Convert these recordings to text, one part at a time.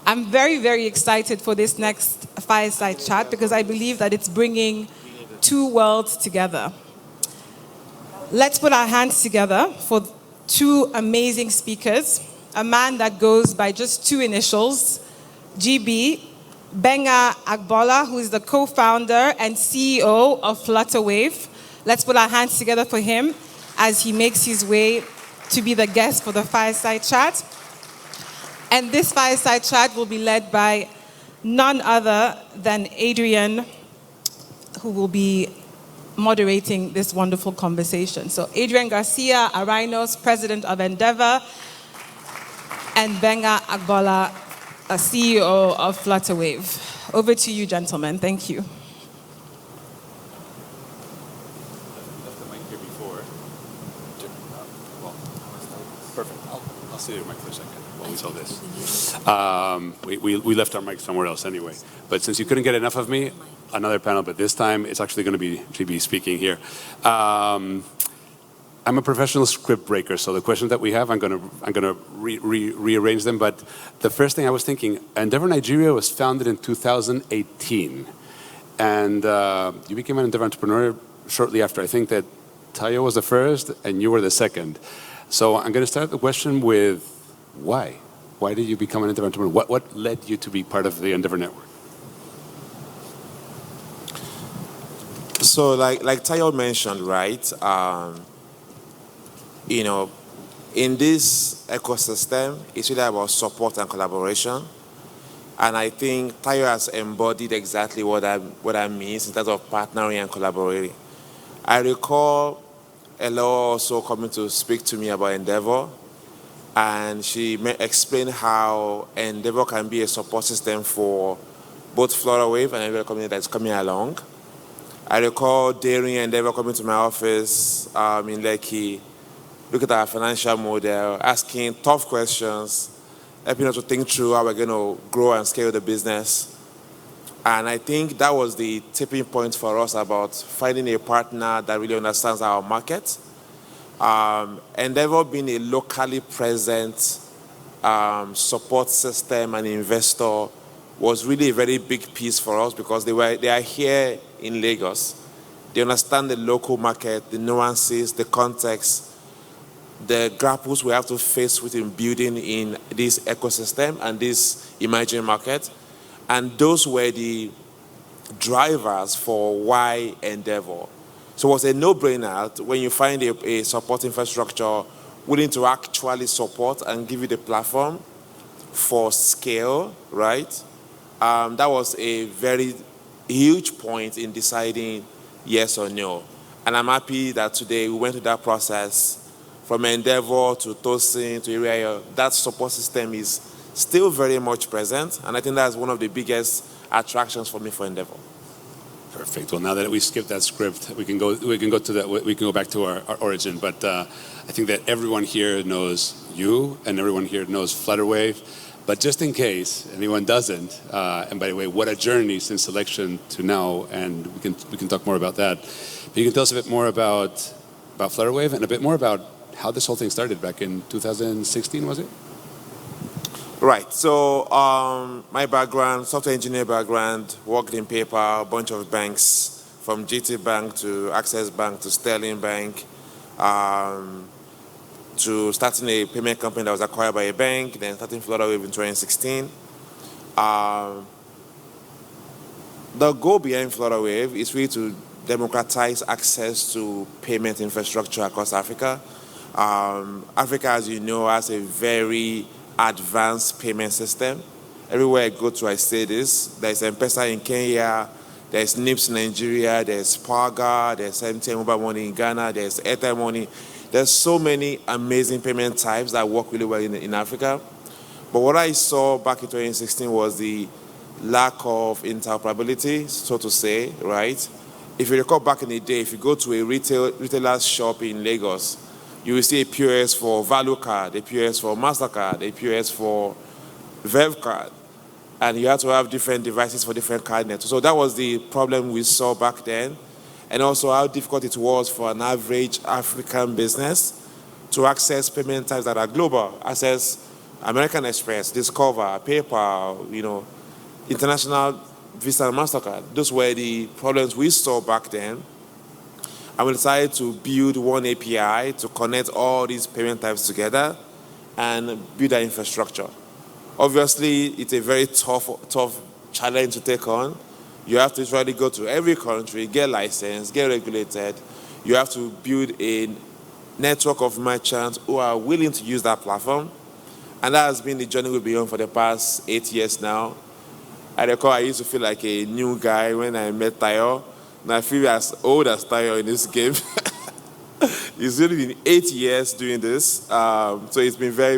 I'm very, very excited for this next fireside chat because I believe that it's bringing two worlds together. Let's put our hands together for two amazing speakers. A man that goes by just two initials, GB, Olugbenga Agboola, who is the co-founder and CEO of Flutterwave. Let's put our hands together for him as he makes his way to be the guest for the fireside chat. And this fireside chat will be led by none other than Adrian, who will be moderating this wonderful conversation. So Adrian Garcia-Aranyos, President of Endeavor, and Olugbenga Agboola, a CEO of Flutterwave. Over to you, gentlemen. Thank you. Perfect. I'll see your mic for a second while we tell this. We left our mic somewhere else anyway. But since you couldn't get enough of me, another panel, but this time it's actually going to be GB speaking here. I'm a professional script breaker, so the questions that we have, I'm going to rearrange them. But the first thing I was thinking, Endeavor Nigeria was founded in 2018. And you became an Endeavor entrepreneur shortly after. I think that Tayo was the first and you were the second. So I'm going to start the question with why? Why did you become an Endeavor entrepreneur? What led you to be part of the Endeavor network? So like Tayo mentioned, right, in this ecosystem, it's really about support and collaboration. And I think Tayo has embodied exactly what that means in terms of partnering and collaborating. I recall Elo also coming to speak to me about Endeavor, and she explained how Endeavor can be a support system for both Flutterwave and every community that's coming along. I recall Daring Endeavor coming to my office in Lekki, look at our financial model, asking tough questions, helping us to think through how we're going to grow and scale the business. And I think that was the tipping point for us about finding a partner that really understands our market. Endeavor being a locally present support system and investor was really a very big piece for us because they are here in Lagos. They understand the local market, the nuances, the context, the grapples we have to face with in building in this ecosystem and this emerging market. And those were the drivers for why Endeavor. So it was a no-brainer when you find a support infrastructure willing to actually support and give you the platform for scale, right? That was a very huge point in deciding yes or no. And I'm happy that today we went through that process from Endeavor to Tosin to Area. That support system is still very much present, and I think that's one of the biggest attractions for me for Endeavor. Perfect. Well, now that we skipped that script, we can go back to our origin. But I think that everyone here knows you, and everyone here knows Flutterwave. But just in case anyone doesn't, and by the way, what a journey since selection to now, and we can talk more about that. But you can tell us a bit more about Flutterwave and a bit more about how this whole thing started back in 2016, was it? Right, so my background, software engineer background, worked in paper, a bunch of banks, from GT Bank to Access Bank to Sterling Bank, to starting a payment company that was acquired by a bank, then starting Flutterwave in 2016. The goal behind Flutterwave is really to democratize access to payment infrastructure across Africa. Africa, as you know, has a very advanced payment system. Everywhere I go to, I say this. There's M-Pesa in Kenya, there's NIPS in Nigeria, there's Paga, there's MTN Mobile Money in Ghana, there's Airtel Money. There's so many amazing payment types that work really well in Africa. But what I saw back in 2016 was the lack of interoperability, so to say, right? If you recall back in the day, if you go to a retailer's shop in Lagos, you will see a POS for Value Card, a POS for MasterCard, a POS for Verve Card. And you have to have different devices for different card networks. So that was the problem we saw back then. And also how difficult it was for an average African business to access payment types that are global, access American Express, Discover, PayPal, International Visa and MasterCard. Those were the problems we saw back then. And we decided to build one API to connect all these payment types together and build that infrastructure. Obviously, it's a very tough challenge to take on. You have to try to go to every country, get licensed, get regulated. You have to build a network of merchants who are willing to use that platform. And that has been the journey we've been on for the past 8 years now. I recall I used to feel like a new guy when I met Tayo. Now I feel as old as Tayo in this game. It's really been 8 years doing this. So it's been been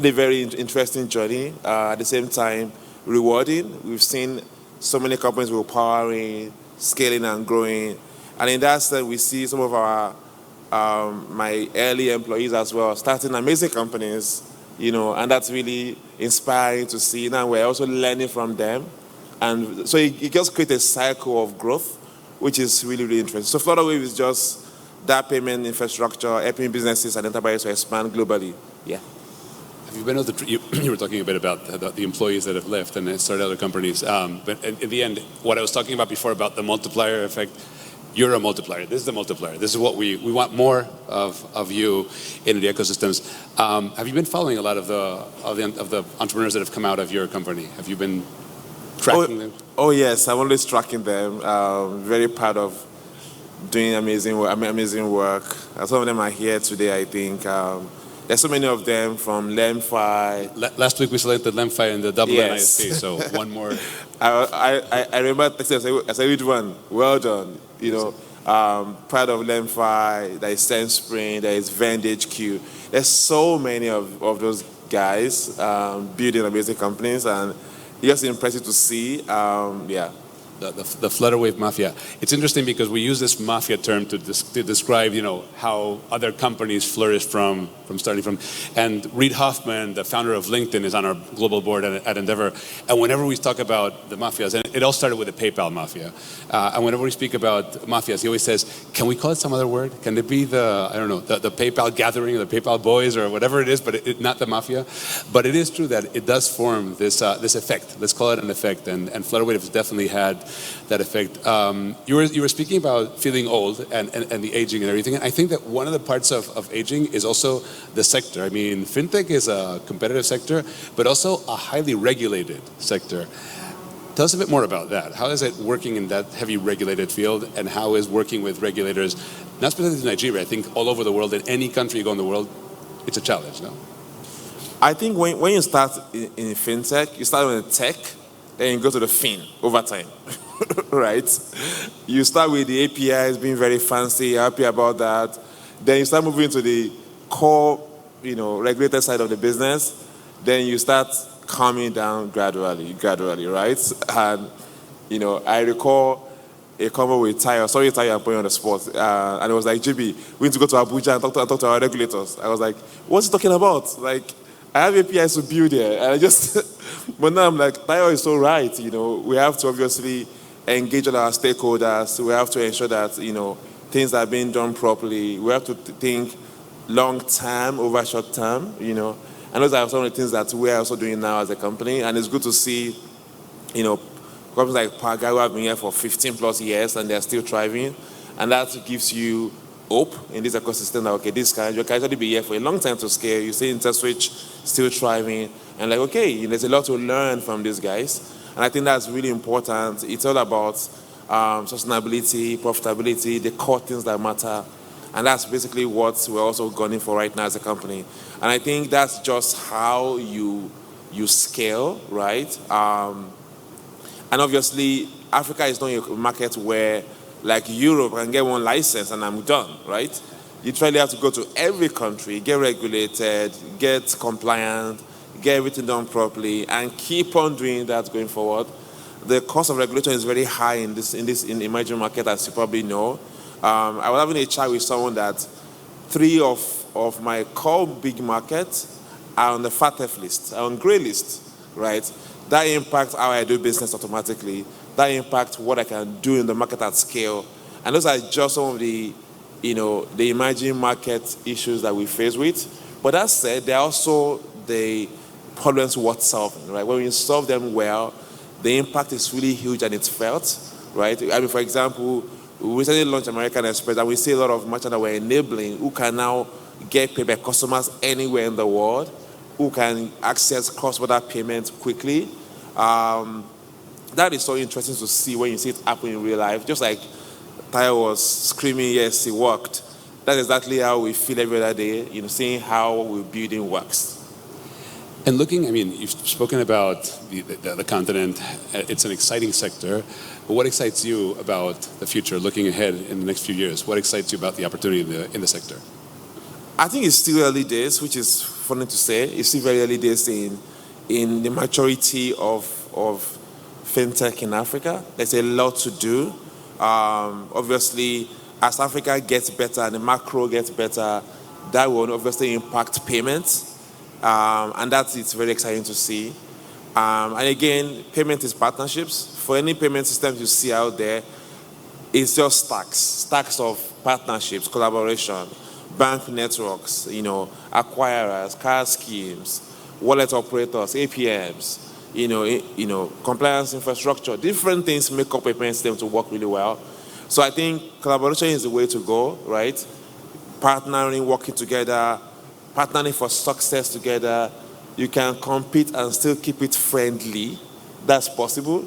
a very interesting journey. At the same time, rewarding. We've seen so many companies we're powering, scaling and growing. And in that sense, we see some of my early employees as well starting amazing companies, and that's really inspiring to see. Now we're also learning from them. And so it just creates a cycle of growth, which is really, really interesting. So Flutterwave is just that payment infrastructure, helping businesses and enterprises to expand globally. Yeah. Have you been able to, you were talking a bit about the employees that have left and started other companies. But in the end, what I was talking about before about the multiplier effect, you're a multiplier. This is the multiplier. This is what we want more of you in the ecosystems. Have you been following a lot of the entrepreneurs that have come out of your company? Have you been tracking them? Oh yes, I'm always tracking them. Very proud of doing amazing work. Some of them are here today, I think. There's so many of them from Lemfi. Last week we selected Lemfi in the Dublin Yes. ISP, so one more. I remember texting, I said, which one? Well done. Proud of Lemfi, there is SendSpring, there is VendHQ. There's so many of those guys building amazing companies, and it's just impressive to see. The Flutterwave mafia. It's interesting because we use this mafia term to describe, how other companies flourish from starting from. And Reid Hoffman, the founder of LinkedIn, is on our global board at Endeavor. And whenever we talk about the mafias, and it all started with the PayPal mafia. And whenever we speak about mafias, he always says, "Can we call it some other word? Can it be the PayPal gathering, or the PayPal boys, or whatever it is, but not the mafia?" But it is true that it does form this effect. Let's call it an effect. And Flutterwave has definitely had that effect. You were speaking about feeling old and the aging and everything. And I think that one of the parts of aging is also the sector. I mean, fintech is a competitive sector, but also a highly regulated sector. Tell us a bit more about that. How is it working in that heavy regulated field, and how is working with regulators, not specifically in Nigeria, I think all over the world, in any country you go in the world, it's a challenge, no? I think when you start in fintech, you start with tech, then you go to the fin over time, right? You start with the APIs being very fancy, happy about that. Then you start moving to the core, regulated side of the business. Then you start calming down gradually, right? And, I recall a convo with Tayo. Sorry, Tayo, I'm putting on the spot. And it was like, GB, we need to go to Abuja and talk to our regulators. I was like, what's he talking about? Like, I have APIs to build here. And but now I'm like, Tayo is so right. We have to obviously engage all our stakeholders. We have to ensure that, things are being done properly. We have to think long term over short term, And those are some of the things that we're also doing now as a company. And it's good to see, companies like Paga who have been here for 15 plus years and they're still thriving. And that gives you hope in this ecosystem that, okay, this can actually be here for a long time to scale. You see InterSwitch still thriving. And like, okay, there's a lot to learn from these guys. And I think that's really important. It's all about sustainability, profitability, the core things that matter. And that's basically what we're also gunning for right now as a company. And I think that's just how you scale, right? And obviously, Africa is not a market where, like Europe, I can get one license and I'm done, right? You really have to go to every country, get regulated, get compliant, get everything done properly, and keep on doing that going forward. The cost of regulation is very high in the emerging market, as you probably know. I was having a chat with someone that 3 of my core big markets are on the FATF list, are on grey list, right? That impacts how I do business automatically. That impacts what I can do in the market at scale. And those are just some of the, the emerging market issues that we face with. But that said, there are also the problems worth solving, right? When we solve them well, the impact is really huge and it's felt, right? I mean, for example, we recently launched American Express, and we see a lot of merchants that we're enabling who can now get paid by customers anywhere in the world, who can access cross-border payments quickly. That is so interesting to see when you see it happen in real life. Just like Tayo was screaming, yes, it worked. That's exactly how we feel every other day, seeing how we're building works. And looking, I mean, you've spoken about the continent. It's an exciting sector. But what excites you about the future, looking ahead in the next few years? What excites you about the opportunity in the sector? I think it's still early days, which is funny to say. It's still very early days in the maturity of fintech in Africa. There's a lot to do. Obviously, as Africa gets better and the macro gets better, that will obviously impact payments. And it's very exciting to see. And again, payment is partnerships. For any payment systems you see out there, it's just stacks of partnerships, collaboration, bank networks, acquirers, card schemes, wallet operators, APMs, compliance infrastructure. Different things make up a payment system to work really well. So I think collaboration is the way to go, right? Partnering, working together, partnering for success together. You can compete and still keep it friendly. That's possible.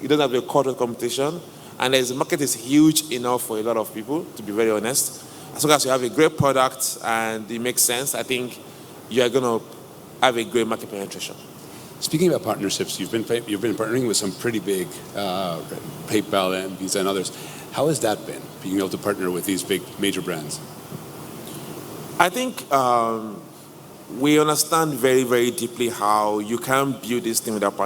You don't have a corporate competition. And the market is huge enough for a lot of people, to be very honest. As long as you have a great product and it makes sense, I think you are going to have a great market penetration. Speaking about partnerships, you've been partnering with some pretty big PayPal and Visa and others. How has that been, being able to partner with these big major brands? I think we understand very, very deeply how you can build this thing without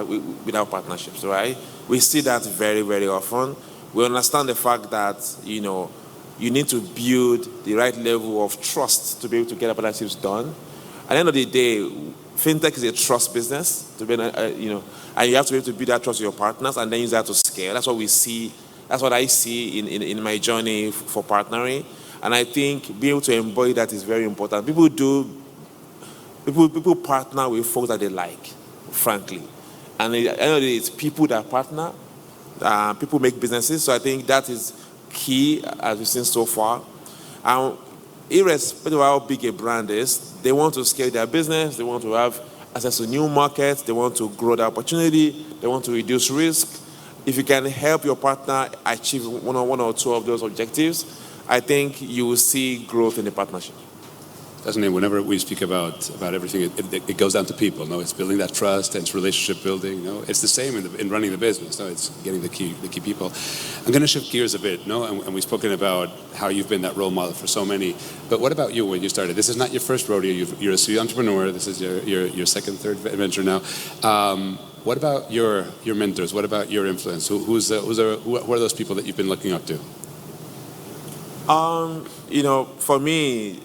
partnerships, right? We see that very, very often. We understand the fact that, you need to build the right level of trust to be able to get partnerships done. At the end of the day, fintech is a trust business, and you have to be able to build that trust with your partners and then use that to scale. That's what we see. That's what I see in my journey for partnering. And I think being able to embody that is very important. People partner with folks that they like, frankly. And at the end of the day, it's people that partner. People make businesses. So I think that is key, as we've seen so far. And irrespective of how big a brand is, they want to scale their business. They want to have access to new markets. They want to grow the opportunity. They want to reduce risk. If you can help your partner achieve one or two of those objectives, I think you will see growth in the partnership. Doesn't it? Whenever we speak about everything, it goes down to people. No, it's building that trust and it's relationship building. No, it's the same in running the business. No, it's getting the key people. I'm going to shift gears a bit. No, and we've spoken about how you've been that role model for so many. But what about you when you started? This is not your first rodeo. You're a serial entrepreneur. This is your second, third venture now. What about your mentors? What about your influence? Who are those people that you've been looking up to? For me,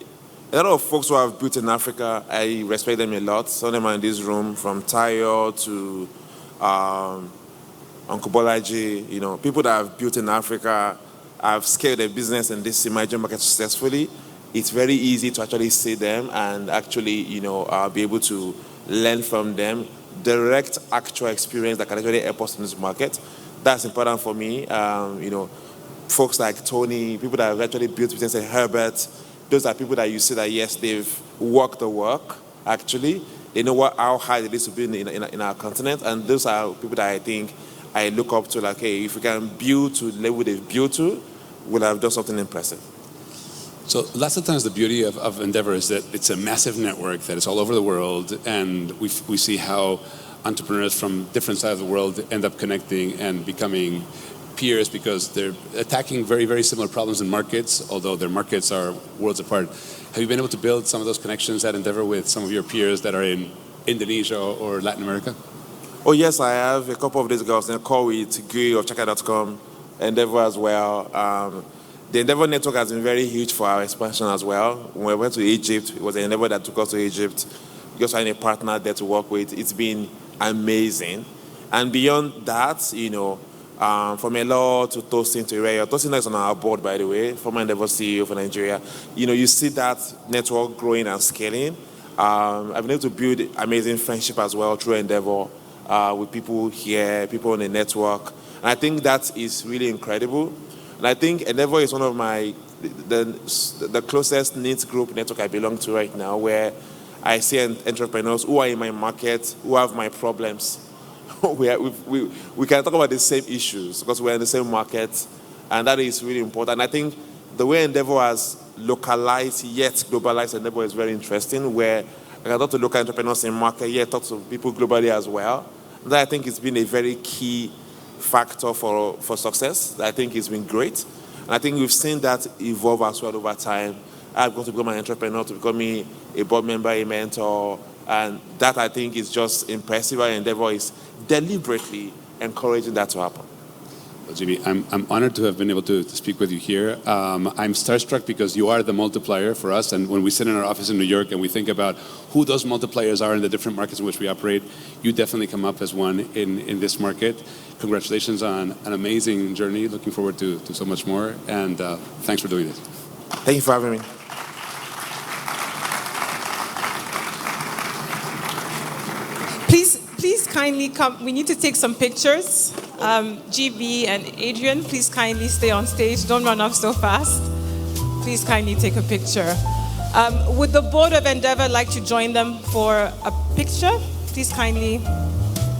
a lot of folks who have built in Africa, I respect them a lot. Some of them are in this room, from Tayo to Uncle Bolaji. People that have built in Africa, have scaled their business in this emerging market successfully. It's very easy to actually see them and actually, be able to learn from them. Direct, actual experience that can actually help us in this market. That's important for me. Folks like Tony, people that have actually built business like Herbert, those are people that you see that, yes, they've worked the work, actually. They know how hard it is to be in our continent. And those are people that I think I look up to, like, hey, if we can build to the level they've built to, we'll have done something impressive. So lots of times the beauty of Endeavor is that it's a massive network that is all over the world, and we see how entrepreneurs from different sides of the world end up connecting and becoming peers because they're attacking very, very similar problems in markets, although their markets are worlds apart. Have you been able to build some of those connections at Endeavor with some of your peers that are in Indonesia or Latin America? Oh, yes, I have. A couple of days ago, I was in a call with Gui of Chaka.com, Endeavor as well. The Endeavor network has been very huge for our expansion as well. When we went to Egypt, it was Endeavor that took us to Egypt. We also had a partner there to work with. It's been amazing. And beyond that, from Elo to Tosin to Irayo. Tosin is on our board, by the way, former Endeavor CEO for Nigeria. You see that network growing and scaling. I've been able to build amazing friendship as well through Endeavor with people here, people on the network. And I think that is really incredible. And I think Endeavor is one of the closest knit group network I belong to right now, where I see entrepreneurs who are in my market, who have my problems. we can talk about the same issues because we're in the same market, and that is really important. And I think the way Endeavor has localized yet globalized Endeavor is very interesting, where I can talk to local entrepreneurs in market, yet talk to people globally as well. And that I think it's been a very key factor for success. I think it's been great. And I think we've seen that evolve as well over time. I've got to become an entrepreneur, to become a board member, a mentor, and that I think is just impressive. And Endeavor is deliberately encouraging that to happen. Well, Jimmy, I'm honored to have been able to speak with you here. I'm starstruck because you are the multiplier for us, and when we sit in our office in New York and we think about who those multipliers are in the different markets in which we operate, you definitely come up as one in this market. Congratulations on an amazing journey. Looking forward to so much more, and thanks for doing this. Thank you for having me. Please kindly come. We need to take some pictures. GB and Adrian, please kindly stay on stage. Don't run off so fast. Please kindly take a picture. Would the board of Endeavor like to join them for a picture? Please kindly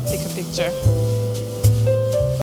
take a picture.